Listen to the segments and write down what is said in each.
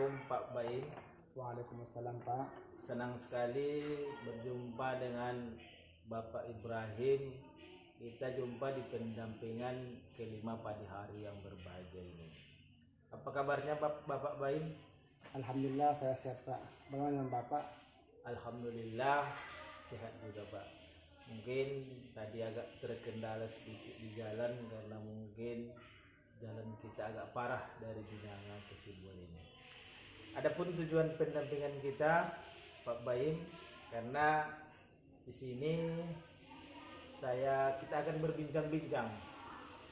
Assalamualaikum Pak Baim. Waalaikumsalam Pak. Senang sekali berjumpa dengan Bapak Ibrahim. Kita jumpa di pendampingan kelima pagi hari yang berbahagia ini. Apa kabarnya Bapak Baim? Alhamdulillah saya sehat Pak. Bagaimana dengan Bapak? Alhamdulillah sehat juga Pak. Mungkin tadi agak terkendala sedikit di jalan karena mungkin jalan kita agak parah dari Binanga ke Sibuan ini. Adapun tujuan pendampingan kita Pak Baim, karena di sini kita akan berbincang-bincang.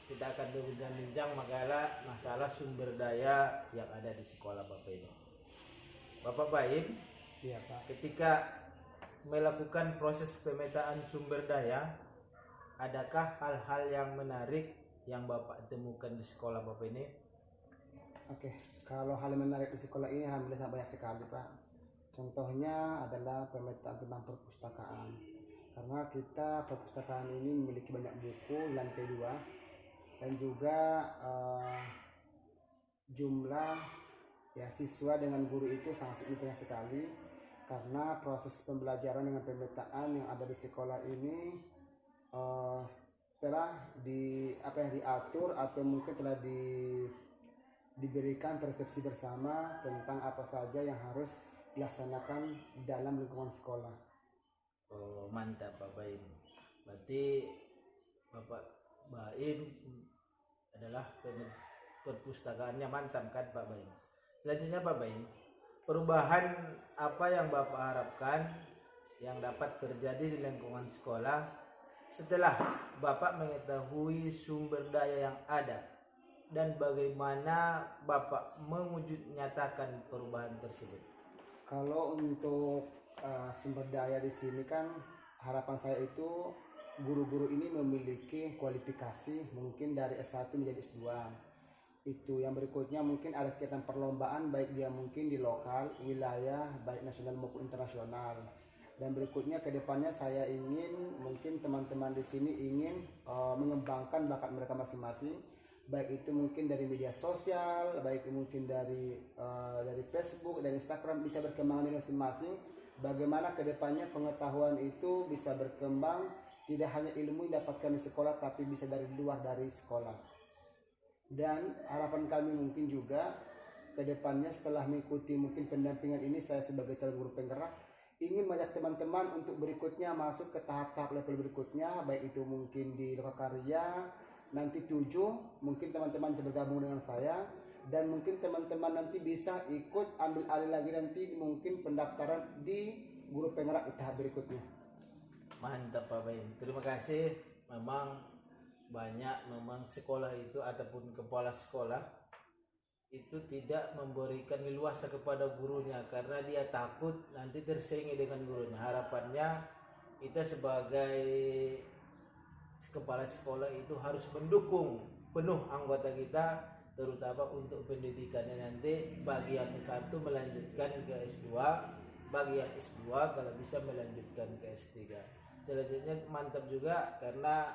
Kita akan berbincang-bincang masalah sumber daya yang ada di sekolah Bapak ini. Bapak Baim, Iya Pak. ketika melakukan proses pemetaan sumber daya, adakah hal-hal yang menarik yang Bapak temukan di sekolah Bapak ini? Oke, kalau hal yang menarik di sekolah ini alhamdulillah banyak sekali Pak. Contohnya adalah pemetaan tentang perpustakaan. Karena kita perpustakaan ini memiliki banyak buku lantai 2 dan juga jumlah siswa dengan guru itu sangat signifikan sekali, karena proses pembelajaran dengan pemetaan yang ada di sekolah ini telah diatur atau mungkin telah diberikan persepsi bersama tentang apa saja yang harus dilaksanakan dalam lingkungan sekolah. Oh, mantap Pak Baim. Berarti Bapak Baim adalah perpustakaannya mantap kan Pak Baim. Selanjutnya Pak Baim, perubahan apa yang Bapak harapkan yang dapat terjadi di lingkungan sekolah setelah Bapak mengetahui sumber daya yang ada, dan bagaimana Bapak mewujudnyatakan perubahan tersebut? Kalau untuk sumber daya di sini kan harapan saya itu guru-guru ini memiliki kualifikasi mungkin dari S1 menjadi S2. Itu yang berikutnya mungkin ada kegiatan perlombaan baik dia mungkin di lokal, wilayah, baik nasional maupun internasional. Dan berikutnya ke depannya saya ingin mungkin teman-teman di sini ingin mengembangkan bakat mereka masing-masing, baik itu mungkin dari media sosial, baik mungkin dari Facebook dan Instagram, bisa berkembang di masing-masing. Bagaimana kedepannya pengetahuan itu bisa berkembang, tidak hanya ilmu yang didapatkan di sekolah tapi bisa dari luar dari sekolah. Dan harapan kami mungkin juga kedepannya setelah mengikuti mungkin pendampingan ini, saya sebagai calon guru penggerak ingin mengajak teman-teman untuk berikutnya masuk ke tahap-tahap level berikutnya, baik itu mungkin di lokakarya nanti 7, mungkin teman-teman bisa bergabung dengan saya, dan mungkin teman-teman nanti bisa ikut ambil alih lagi nanti mungkin pendaftaran di guru penggerak di tahap berikutnya. Mantap Pak Baim, terima kasih. Memang sekolah itu ataupun kepala sekolah itu tidak memberikan leluasa kepada gurunya karena dia takut nanti tersaingi dengan gurunya. Harapannya kita sebagai kepala sekolah itu harus mendukung penuh anggota kita, terutama untuk pendidikannya nanti. Bagi yang S1 melanjutkan ke S2, bagi yang S2 kalau bisa melanjutkan ke S3. Selanjutnya mantap juga karena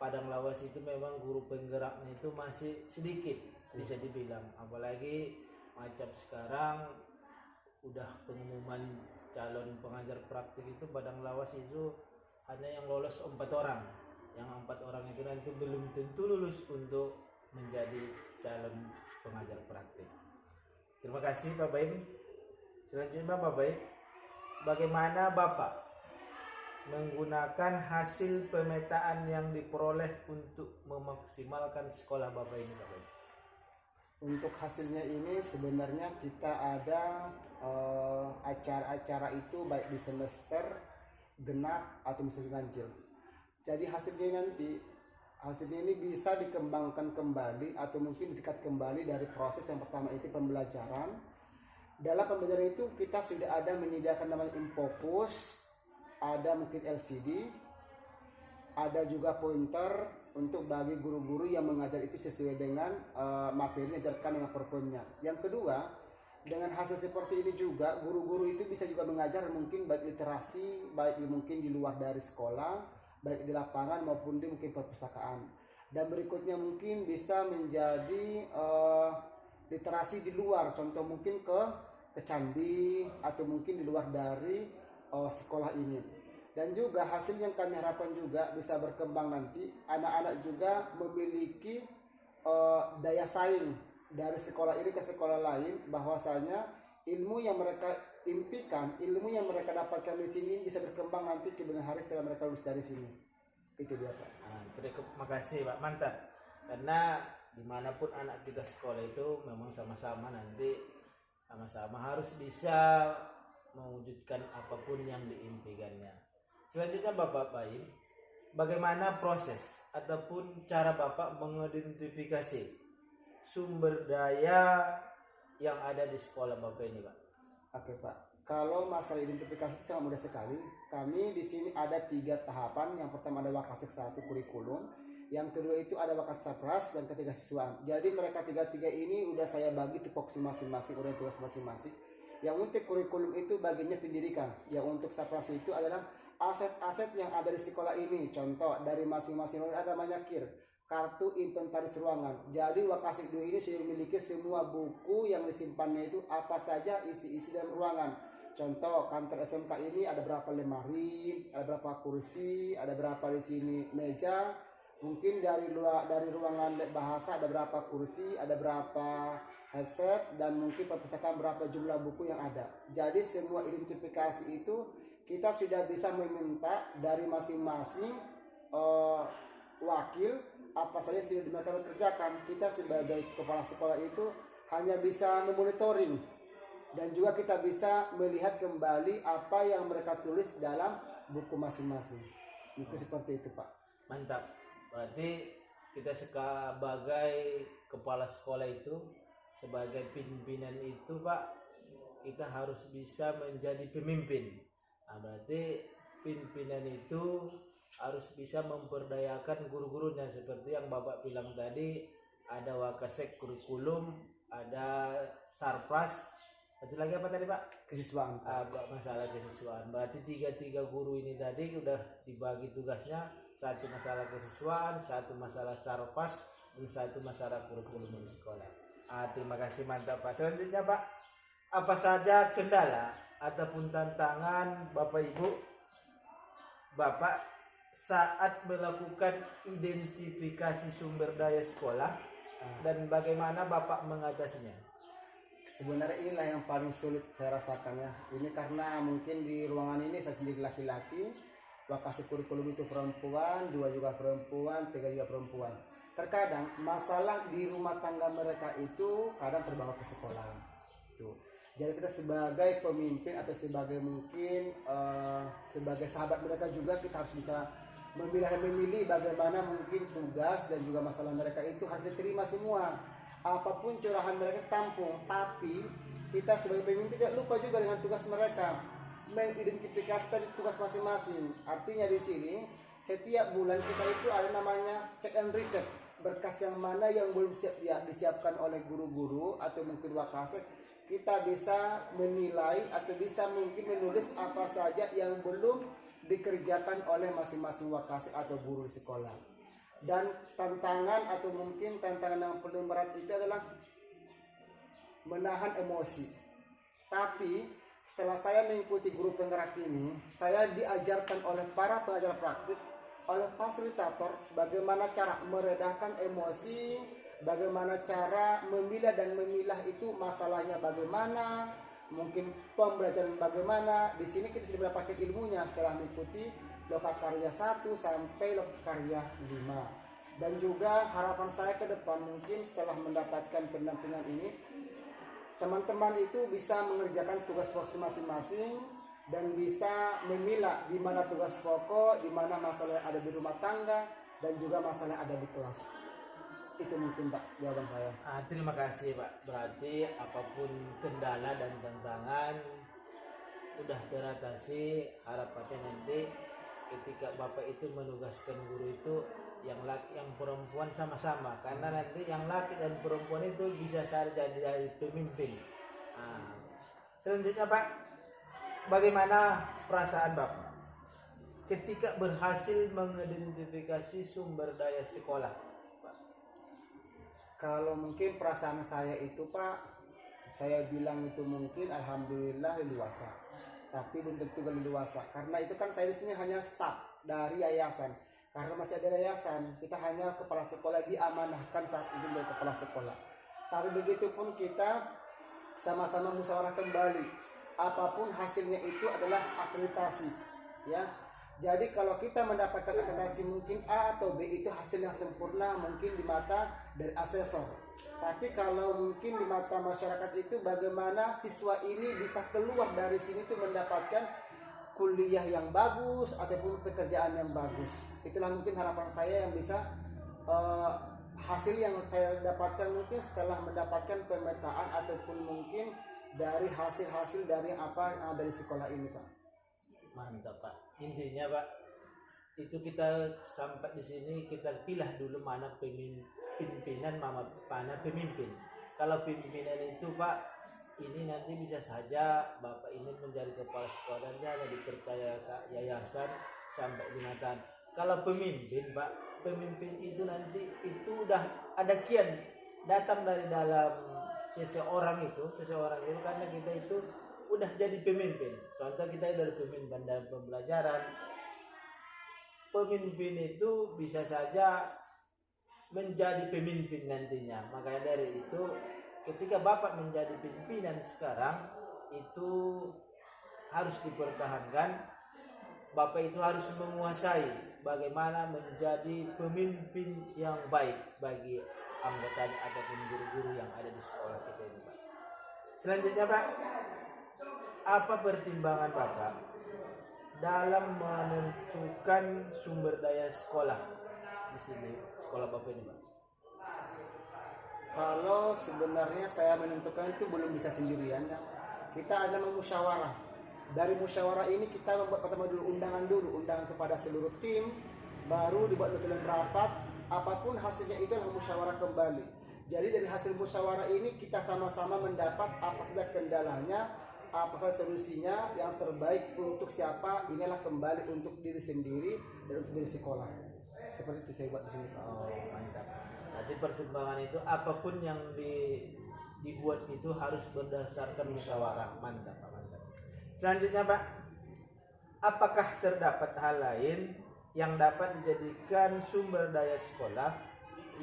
Padang Lawas itu memang guru penggeraknya itu masih sedikit bisa dibilang, apalagi macam sekarang udah pengumuman calon pengajar praktik itu Padang Lawas itu hanya yang lolos 4 orang. Yang 4 orang itu nanti belum tentu lulus untuk menjadi calon pengajar praktik. Terima kasih Pak Baim. Selanjutnya Pak Baim, bagaimana Bapak menggunakan hasil pemetaan yang diperoleh untuk memaksimalkan sekolah Bapak ini Pak Baim? Untuk hasilnya ini sebenarnya kita ada acara-acara itu baik di semester genap atau semester ganjil. Jadi hasilnya ini bisa dikembangkan kembali atau mungkin ditingkat kembali dari proses yang pertama itu pembelajaran. Dalam pembelajaran itu kita sudah ada menyediakan namanya Infocus, ada mungkin LCD, ada juga pointer untuk bagi guru-guru yang mengajar itu sesuai dengan materi yang diajarkan dengan PowerPoint-nya. Yang kedua, dengan hasil seperti ini juga guru-guru itu bisa juga mengajar mungkin baik literasi, baik mungkin di luar dari sekolah, baik di lapangan maupun di mungkin perpustakaan. Dan berikutnya mungkin bisa menjadi literasi di luar, contoh mungkin ke candi atau mungkin di luar dari sekolah ini. Dan juga hasil yang kami harapkan juga bisa berkembang nanti, anak-anak juga memiliki daya saing dari sekolah ini ke sekolah lain, bahwasanya ilmu yang mereka impikan, ilmu yang mereka dapatkan di sini bisa berkembang nanti kemudian hari setelah mereka lulus dari sini. Itu dia Pak. Terima kasih Pak, mantap. Karena dimanapun anak kita sekolah itu memang sama-sama nanti sama-sama harus bisa mewujudkan apapun yang diimpikannya. Selanjutnya Bapak Baim, bagaimana proses ataupun cara Bapak mengidentifikasi sumber daya yang ada di sekolah Bapak ini Pak? Oke Pak, kalau masalah identifikasi itu sangat mudah sekali. Kami di sini ada 3 tahapan. Yang pertama ada Wakasek 1 kurikulum, yang kedua itu ada Wakasek Sapras, dan ketiga siswaan. Jadi mereka tiga ini udah saya bagi tupoksi masing-masing, udah tugas masing-masing. Yang untuk kurikulum itu bagiannya pendidikan, yang untuk Sapras itu adalah aset-aset yang ada di sekolah ini. Contoh dari masing-masing ada namanya KIR, kartu inventaris ruangan. Jadi Wakasek 2 ini sudah memiliki semua buku yang disimpannya itu apa saja isi-isi dalam ruangan. Contoh kantor SMK ini ada berapa lemari, ada berapa kursi, ada berapa di sini meja. Mungkin dari ruangan bahasa ada berapa kursi, ada berapa headset, dan mungkin perpustakaan berapa jumlah buku yang ada. Jadi semua identifikasi itu kita sudah bisa meminta dari masing-masing wakil apa saja sudah mereka kerjakan. Kita sebagai kepala sekolah itu hanya bisa memonitoring, dan juga kita bisa melihat kembali apa yang mereka tulis dalam buku masing-masing. Mungkin seperti itu Pak. Mantap. Berarti kita sebagai kepala sekolah itu, sebagai pimpinan itu Pak, kita harus bisa menjadi pemimpin. Nah, berarti pimpinan itu harus bisa memperdayakan guru-gurunya, seperti yang Bapak bilang tadi, ada Wakasek kurikulum, ada Sarpras, satu lagi apa tadi Pak? Kesiswaan. Masalah kesiswaan. Berarti tiga guru ini tadi udah dibagi tugasnya, satu masalah kesiswaan, satu masalah Sarpras, dan satu masalah kurikulum di sekolah. Terima kasih, mantap Pak. Selanjutnya Pak, apa saja kendala ataupun tantangan Bapak Ibu Bapak saat melakukan identifikasi sumber daya sekolah, dan bagaimana Bapak mengatasinya? Sebenarnya inilah yang paling sulit saya rasakan ya. Ini karena mungkin di ruangan ini saya sendiri laki-laki, Wakasek kurikulum itu perempuan, 2 juga perempuan, 3 juga perempuan. Terkadang masalah di rumah tangga mereka itu kadang terbawa ke sekolah. Tuh. Jadi kita sebagai pemimpin atau sebagai mungkin sebagai sahabat mereka juga, kita harus bisa memilih bagaimana mungkin tugas dan juga masalah mereka itu harus diterima semua. Apapun curahan mereka tampung, tapi kita sebagai pemimpin tidak lupa juga dengan tugas mereka, mengidentifikasi tadi tugas masing-masing. Artinya di sini setiap bulan kita itu ada namanya check and recheck, berkas yang mana yang belum disiapkan oleh guru-guru atau mungkin Wakasek, kita bisa menilai atau bisa mungkin menulis apa saja yang belum dikerjakan oleh masing-masing Wakasek atau guru di sekolah. Dan tantangan atau mungkin tantangan yang paling berat itu adalah menahan emosi. Tapi setelah saya mengikuti guru penggerak ini, saya diajarkan oleh para pengajar praktik, oleh fasilitator, bagaimana cara meredahkan emosi, bagaimana cara memilah dan memilah itu masalahnya bagaimana, mungkin pembelajaran bagaimana. Di sini kita sudah mendapatkan ilmunya setelah mengikuti Lokakarya 1 sampai Lokakarya 5. Dan juga harapan saya ke depan mungkin setelah mendapatkan pendampingan ini, teman-teman itu bisa mengerjakan tugas pokok masing-masing dan bisa memilah di mana tugas pokok, di mana masalah yang ada di rumah tangga, dan juga masalah yang ada di kelas. Itu mungkin Pak jawaban saya. Terima kasih Pak. Berarti apapun kendala dan tantangan udah teratasi. Harapannya nanti ketika Bapak itu menugaskan guru itu yang laki yang perempuan sama-sama, karena nanti yang laki dan perempuan itu bisa saja jadi pemimpin. Selanjutnya Pak, bagaimana perasaan Bapak ketika berhasil mengidentifikasi sumber daya sekolah Pak? Kalau mungkin perasaan saya itu Pak, saya bilang itu mungkin alhamdulillah leluasa. Tapi belum tentu leluasa karena itu kan saya di sini hanya staf dari yayasan. Karena masih ada yayasan, kita hanya kepala sekolah diamanahkan saat itu dari kepala sekolah. Tapi begitu pun kita sama-sama musyawarah kembali. Apapun hasilnya itu adalah akreditasi, ya. Jadi kalau kita mendapatkan akreditasi mungkin A atau B itu hasil yang sempurna mungkin di mata dari asesor. Tapi kalau mungkin di mata masyarakat itu bagaimana siswa ini bisa keluar dari sini itu mendapatkan kuliah yang bagus ataupun pekerjaan yang bagus. Itulah mungkin harapan saya yang bisa hasil yang saya dapatkan mungkin setelah mendapatkan pemetaan ataupun mungkin dari hasil-hasil dari apa yang ada di sekolah ini Pak. Mantap Pak. Intinya Pak, itu kita sampai di sini kita pilih dulu mana pimpinan, mana pemimpin. Kalau pimpinan itu Pak, ini nanti bisa saja Bapak ini menjadi kepala sekolah dan dipercaya yayasan sampai 5 tahun. Kalau pemimpin Pak, pemimpin itu nanti itu udah ada kian datang dari dalam seseorang itu karena kita itu udah jadi pemimpin. Contoh kita dari pemimpin dalam pembelajaran. Pemimpin itu bisa saja menjadi pemimpin nantinya. Makanya dari itu ketika Bapak menjadi pimpinan sekarang itu harus dipertahankan. Bapak itu harus menguasai bagaimana menjadi pemimpin yang baik bagi anggotanya ataupun guru-guru yang ada di sekolah kita ini Pak. Selanjutnya Pak, apa pertimbangan Bapak dalam menentukan sumber daya sekolah di sini, sekolah Bapak ini Pak? Kalau sebenarnya saya menentukan itu belum bisa sendirian ya. Kita ada musyawarah. Dari musyawarah ini kita membuat pertama dulu undangan kepada seluruh tim, baru dibuat nutulan rapat. Apapun hasilnya itu adalah musyawarah kembali. Jadi dari hasil musyawarah ini kita sama-sama mendapat apa saja kendalanya, apa saja solusinya yang terbaik untuk siapa. Inilah kembali untuk diri sendiri dan untuk diri sekolah. Seperti itu saya buat di sini. Oh mantap. Nanti pertimbangan itu apapun yang dibuat itu harus berdasarkan musyawarah. Mantap Pak, mantap. Selanjutnya Pak, apakah terdapat hal lain yang dapat dijadikan sumber daya sekolah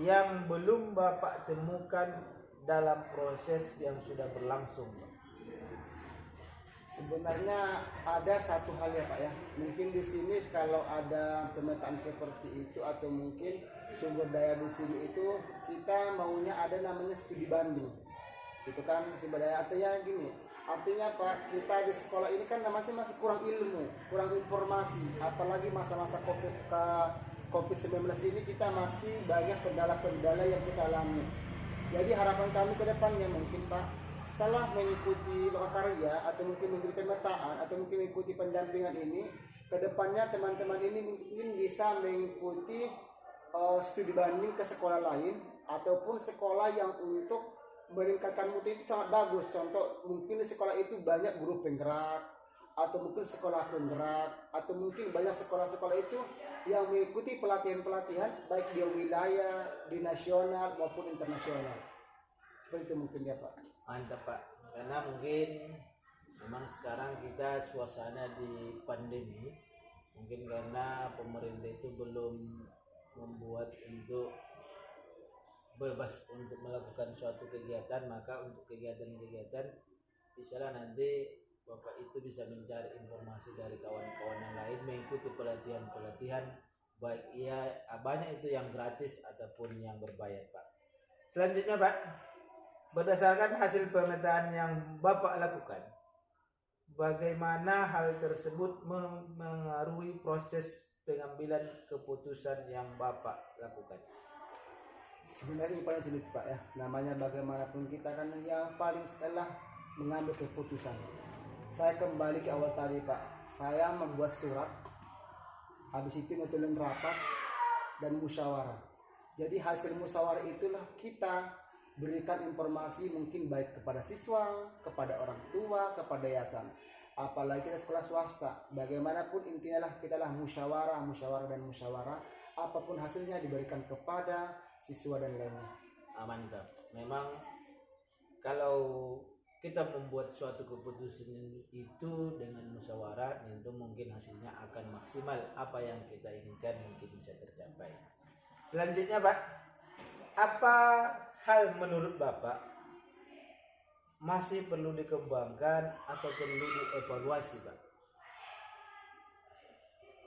yang belum Bapak temukan dalam proses yang sudah berlangsung Pak? Sebenarnya ada satu hal ya Pak ya. Mungkin di sini kalau ada pemetaan seperti itu atau mungkin sumber daya di sini itu kita maunya ada namanya studi banding. Itu kan sumber daya artinya gini. Artinya Pak, kita di sekolah ini kan namanya masih kurang ilmu, kurang informasi. Apalagi masa-masa COVID-19 ini kita masih banyak kendala-kendala yang kita alami. Jadi harapan kami ke depannya mungkin Pak, setelah mengikuti lokakarya atau mungkin mengikuti pemetaan atau mungkin mengikuti pendampingan ini, ke depannya teman-teman ini mungkin bisa mengikuti studi banding ke sekolah lain ataupun sekolah yang untuk meningkatkan mutu itu sangat bagus. Contoh mungkin di sekolah itu banyak guru penggerak atau mungkin sekolah penggerak atau mungkin banyak sekolah-sekolah itu yang mengikuti pelatihan-pelatihan baik di wilayah, di nasional maupun internasional. Seperti itu mungkin ya Pak. Mantap Pak, karena mungkin memang sekarang kita suasana di pandemi, mungkin karena pemerintah itu belum membuat untuk bebas untuk melakukan suatu kegiatan, maka untuk kegiatan-kegiatan misalnya nanti Bapak itu bisa mencari informasi dari kawan-kawan yang lain, mengikuti pelatihan-pelatihan baik banyak itu yang gratis ataupun yang berbayar Pak. Selanjutnya Pak, berdasarkan hasil pemetaan yang Bapak lakukan, bagaimana hal tersebut mengaruhi proses pengambilan keputusan yang Bapak lakukan? Sebenarnya ini paling sulit Pak ya. Namanya bagaimanapun kita kan yang paling setelah mengambil keputusan. Saya kembali ke awal tadi Pak. Saya membuat surat, habis itu nutulin rapat dan musyawarah. Jadi hasil musyawarah itulah kita berikan informasi mungkin baik kepada siswa, kepada orang tua, kepada yayasan. Apalagi kita sekolah swasta, bagaimanapun intinya lah kita lah musyawarah dan musyawarah. Apapun hasilnya diberikan kepada siswa dan lainnya. Mantap. Memang kalau kita membuat suatu keputusan itu dengan musyawarah, tentu mungkin hasilnya akan maksimal, apa yang kita inginkan mungkin bisa tercapai. Selanjutnya Pak, apa hal menurut Bapak masih perlu dikembangkan atau perlu dievaluasi Pak?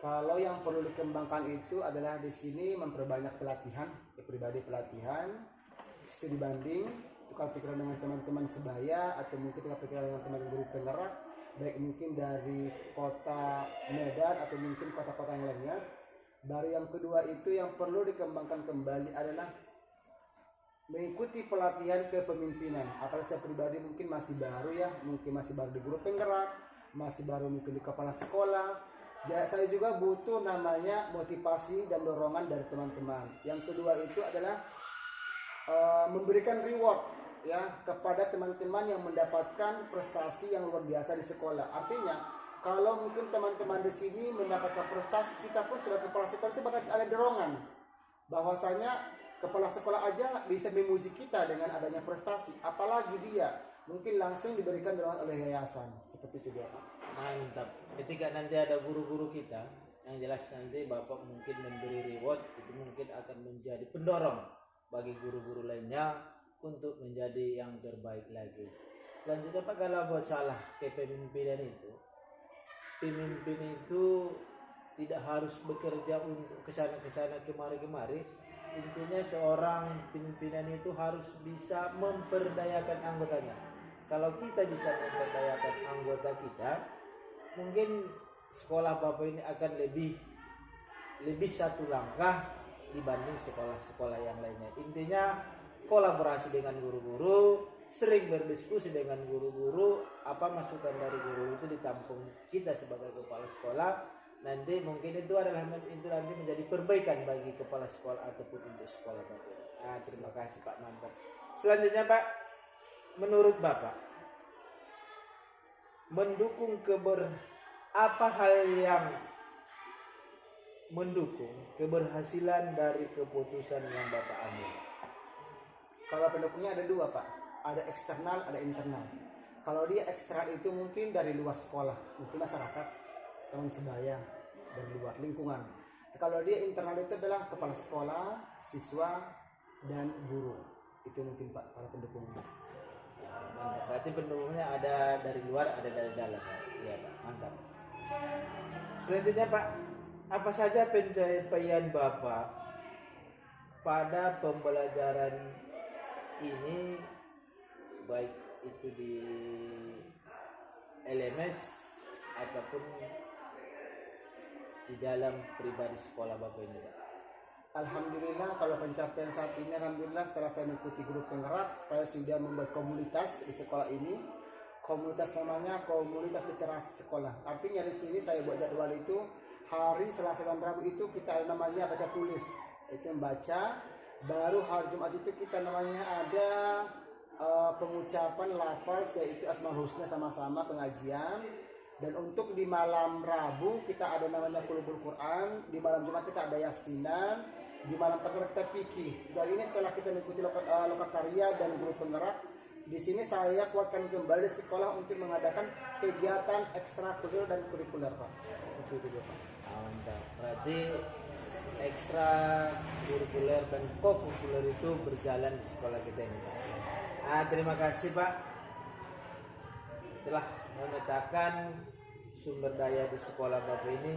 Kalau yang perlu dikembangkan itu adalah di sini memperbanyak pelatihan, pribadi pelatihan, studi banding, tukar pikiran dengan teman-teman sebaya atau mungkin tukar pikiran dengan teman guru penggerak, baik mungkin dari kota Medan atau mungkin kota-kota yang lainnya. Baru yang kedua itu yang perlu dikembangkan kembali adalah mengikuti pelatihan kepemimpinan. Apalagi saya pribadi mungkin masih baru ya, mungkin masih baru di guru penggerak, masih baru mungkin di kepala sekolah. Ya, saya juga butuh namanya motivasi dan dorongan dari teman-teman. Yang kedua itu adalah memberikan reward ya kepada teman-teman yang mendapatkan prestasi yang luar biasa di sekolah. Artinya kalau mungkin teman-teman di sini mendapatkan prestasi, kita pun sebagai kepala sekolah itu bakal ada dorongan bahwasanya kepala sekolah aja bisa memuji kita dengan adanya prestasi, apalagi dia mungkin langsung diberikan dorongan oleh yayasan. Seperti itu dia Pak. Mantap. Ketika nanti ada guru-guru kita, yang jelas nanti Bapak mungkin memberi reward, itu mungkin akan menjadi pendorong bagi guru-guru lainnya untuk menjadi yang terbaik lagi. Selanjutnya Pak, kalau masalah kepemimpinan itu, pemimpin itu tidak harus bekerja untuk kesana kemari. Intinya seorang pimpinan itu harus bisa memperdayakan anggotanya. Kalau kita bisa memperdayakan anggota kita, mungkin sekolah Bapak ini akan lebih satu langkah dibanding sekolah-sekolah yang lainnya. Intinya kolaborasi dengan guru-guru, sering berdiskusi dengan guru-guru, apa masukan dari guru itu ditampung kita sebagai kepala sekolah. Nanti mungkin itu nanti menjadi perbaikan bagi kepala sekolah ataupun untuk sekolah Bapak. Nah, terima kasih Pak, mantap. Selanjutnya Pak, menurut Bapak mendukung apa hal yang mendukung keberhasilan dari keputusan yang Bapak ambil? Kalau pendukungnya ada dua Pak, ada eksternal, ada internal. Kalau dia eksternal itu mungkin dari luar sekolah, mungkin masyarakat, teman sebaya, dari luar lingkungan. Kalau dia internal itu adalah kepala sekolah, siswa, dan guru. Itu mungkin Pak para pendukungnya. Mantap. Berarti pendukungnya ada dari luar, ada dari dalam. Iya Pak, mantap. Selanjutnya Pak, apa saja pencapaian Bapak pada pembelajaran ini, baik itu di LMS ataupun di dalam pribadi sekolah Bapak ini Pak? Alhamdulillah kalau pencapaian saat ini, alhamdulillah setelah saya mengikuti grup penggerak, saya sudah membuat komunitas di sekolah ini. Komunitas namanya komunitas literasi sekolah. Artinya di sini saya buat jadwal itu hari Selasa dan Rabu itu kita ada namanya baca tulis, itu membaca. Baru hari Jumat itu kita namanya ada pengucapan lafal yaitu Asmaul Husna sama-sama pengajian. Dan untuk di malam Rabu kita ada namanya Qulubul Quran, di malam Jumat kita ada Yasinan, di malam Pertama kita fikih. Dan ini setelah kita mengikuti lokakarya dan grup penggerak, di sini saya kuatkan kembali sekolah untuk mengadakan kegiatan ekstrakurikuler dan kurikuler Pak. Seperti itu Pak. Mantap. Berarti ekstra kurikuler dan kokurikuler itu berjalan di sekolah kita ini Pak. Terima kasih Pak telah memetakan sumber daya di sekolah Bapak ini.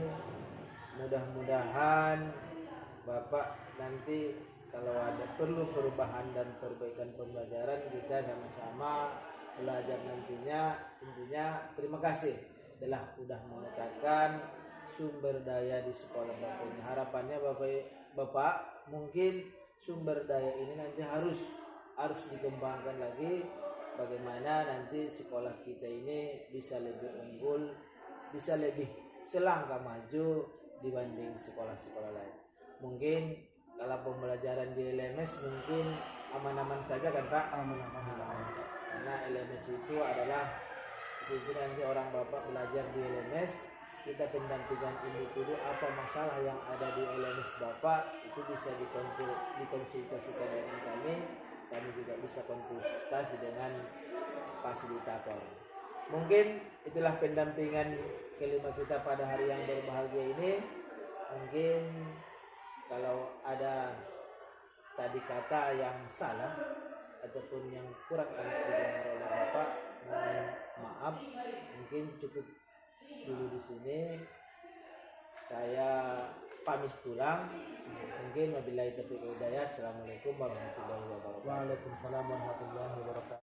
Mudah-mudahan Bapak nanti kalau ada perlu perubahan dan perbaikan pembelajaran, kita sama-sama belajar nantinya. Intinya terima kasih telah sudah memetakan sumber daya di sekolah Bapak ini. Harapannya Bapak mungkin sumber daya ini nanti harus dikembangkan lagi, bagaimana nanti sekolah kita ini bisa lebih unggul, bisa lebih selangkah maju dibanding sekolah-sekolah lain. Mungkin kalau pembelajaran di LMS mungkin aman-aman saja kan Pak? Aman. Karena LMS itu adalah di situ nanti orang Bapak belajar di LMS, kita pendampingan individu apa masalah yang ada di LMS Bapak itu bisa dikonsultasikan dengan kami. kami juga bisa konsultasi dengan fasilitator. Mungkin itulah pendampingan kelima kita pada hari yang berbahagia ini. Mungkin kalau ada tadi kata yang salah ataupun yang kurang enak didengar oleh Bapak, mohon maaf. Mungkin cukup dulu di sini. Saya pamit pulang. Mungkin wabillahi taufiq wal hidayah. Assalamualaikum warahmatullahi wabarakatuh. Waalaikumsalam warahmatullahi wabarakatuh.